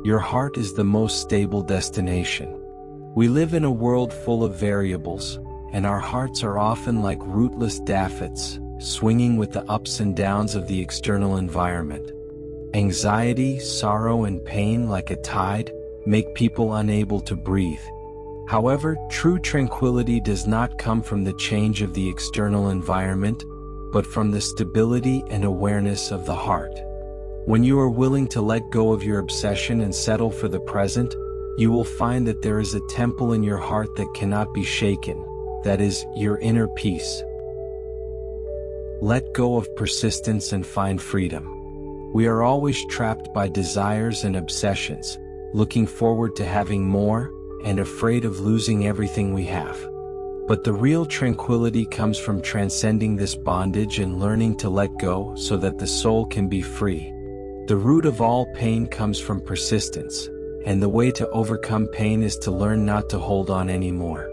Your heart is the most stable destination. We live in a world full of variables, and our hearts are often like rootless daffodils, swinging with the ups and downs of the external environment. Anxiety, sorrow, and pain, like a tide, make people unable to breathe. However, true tranquility does not come from the change of the external environment, but from the stability and awareness of the heart. When you are willing to let go of your obsession and settle for the present, you will find that there is a temple in your heart that cannot be shaken, that is, your inner peace. Let go of persistence and find freedom. We are always trapped by desires and obsessions, looking forward to having more, and afraid of losing everything we have. But the real tranquility comes from transcending this bondage and learning to let go so that the soul can be free. The root of all pain comes from persistence, and the way to overcome pain is to learn not to hold on anymore.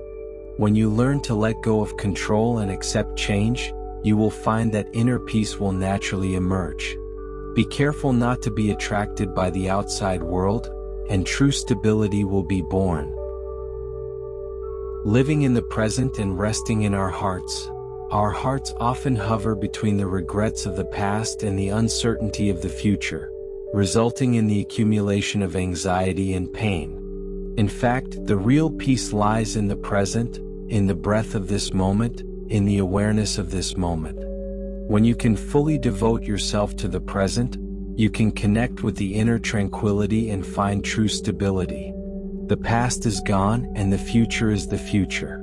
When you learn to let go of control and accept change, you will find that inner peace will naturally emerge. Be careful not to be attracted by the outside world, and true stability will be born. Living in the present and resting in our hearts often hover between the regrets of the past and the uncertainty of the future, resulting in the accumulation of anxiety and pain. In fact, the real peace lies in the present, in the breath of this moment, in the awareness of this moment. When you can fully devote yourself to the present, you can connect with the inner tranquility and find true stability. The past is gone and the future is the future.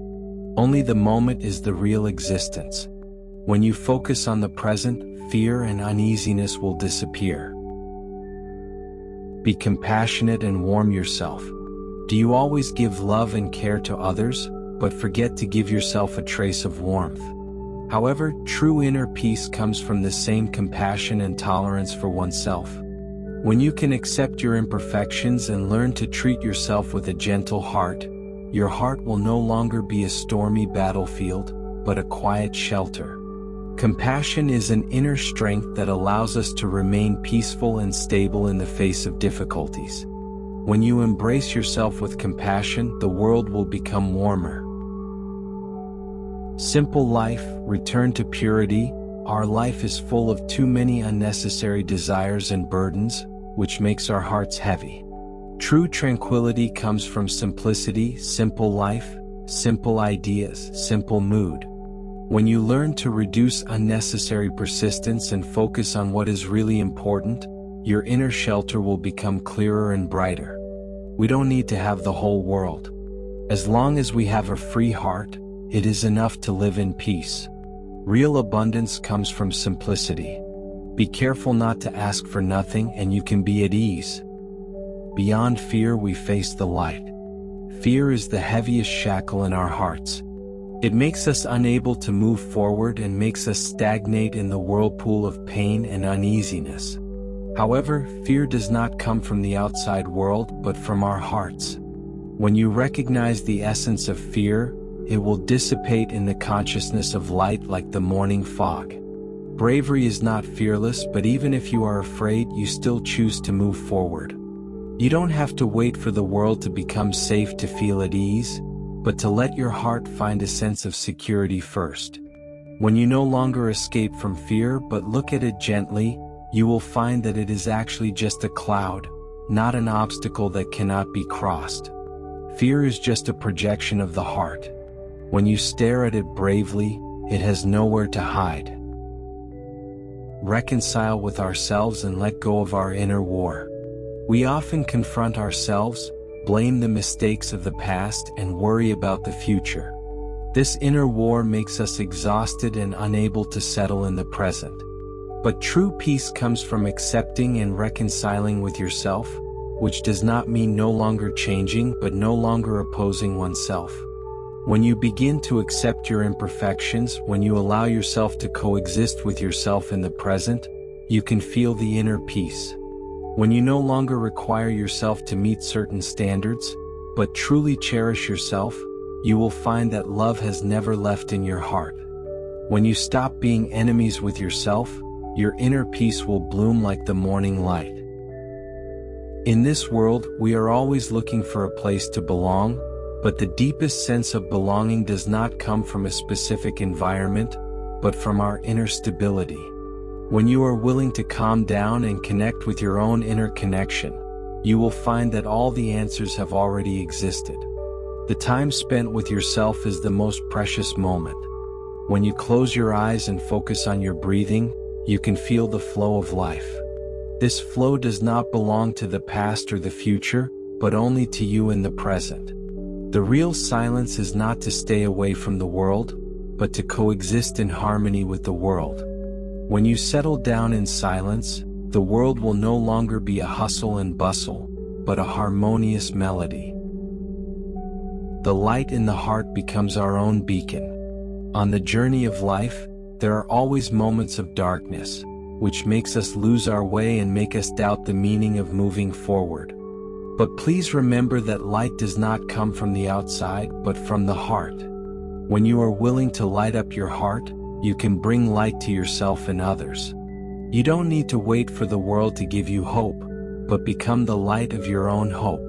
Only the moment is the real existence. When you focus on the present, fear and uneasiness will disappear. Be compassionate and warm yourself. Do you always give love and care to others, but forget to give yourself a trace of warmth? However, true inner peace comes from the same compassion and tolerance for oneself. When you can accept your imperfections and learn to treat yourself with a gentle heart, your heart will no longer be a stormy battlefield, but a quiet shelter. Compassion is an inner strength that allows us to remain peaceful and stable in the face of difficulties. When you embrace yourself with compassion, the world will become warmer. Simple life, return to purity. Our life is full of too many unnecessary desires and burdens, which makes our hearts heavy. True tranquility comes from simplicity, simple life, simple ideas, simple mood. When you learn to reduce unnecessary persistence and focus on what is really important, your inner shelter will become clearer and brighter. We don't need to have the whole world. As long as we have a free heart, it is enough to live in peace. Real abundance comes from simplicity. Be careful not to ask for nothing and you can be at ease. Beyond fear, we face the light. Fear is the heaviest shackle in our hearts. It makes us unable to move forward and makes us stagnate in the whirlpool of pain and uneasiness. However, fear does not come from the outside world but from our hearts. When you recognize the essence of fear, it will dissipate in the consciousness of light like the morning fog. Bravery is not fearless, but even if you are afraid, you still choose to move forward. You don't have to wait for the world to become safe to feel at ease, but to let your heart find a sense of security first. When you no longer escape from fear but look at it gently, you will find that it is actually just a cloud, not an obstacle that cannot be crossed. Fear is just a projection of the heart. When you stare at it bravely, it has nowhere to hide. Reconcile with ourselves and let go of our inner war. We often confront ourselves, blame the mistakes of the past, and worry about the future. This inner war makes us exhausted and unable to settle in the present. But true peace comes from accepting and reconciling with yourself, which does not mean no longer changing but no longer opposing oneself. When you begin to accept your imperfections, when you allow yourself to coexist with yourself in the present, you can feel the inner peace. When you no longer require yourself to meet certain standards, but truly cherish yourself, you will find that love has never left in your heart. When you stop being enemies with yourself, your inner peace will bloom like the morning light. In this world, we are always looking for a place to belong, but the deepest sense of belonging does not come from a specific environment, but from our inner stability. When you are willing to calm down and connect with your own inner connection, you will find that all the answers have already existed. The time spent with yourself is the most precious moment. When you close your eyes and focus on your breathing, you can feel the flow of life. This flow does not belong to the past or the future, but only to you in the present. The real silence is not to stay away from the world, but to coexist in harmony with the world. When you settle down in silence, the world will no longer be a hustle and bustle, but a harmonious melody. The light in the heart becomes our own beacon. On the journey of life, there are always moments of darkness, which makes us lose our way and make us doubt the meaning of moving forward. But please remember that light does not come from the outside, but from the heart. When you are willing to light up your heart, you can bring light to yourself and others. You don't need to wait for the world to give you hope, but become the light of your own hope.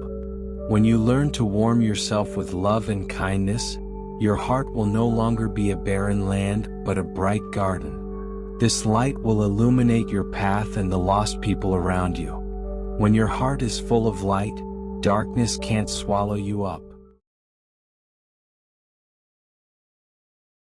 When you learn to warm yourself with love and kindness, your heart will no longer be a barren land, but a bright garden. This light will illuminate your path and the lost people around you. When your heart is full of light, darkness can't swallow you up.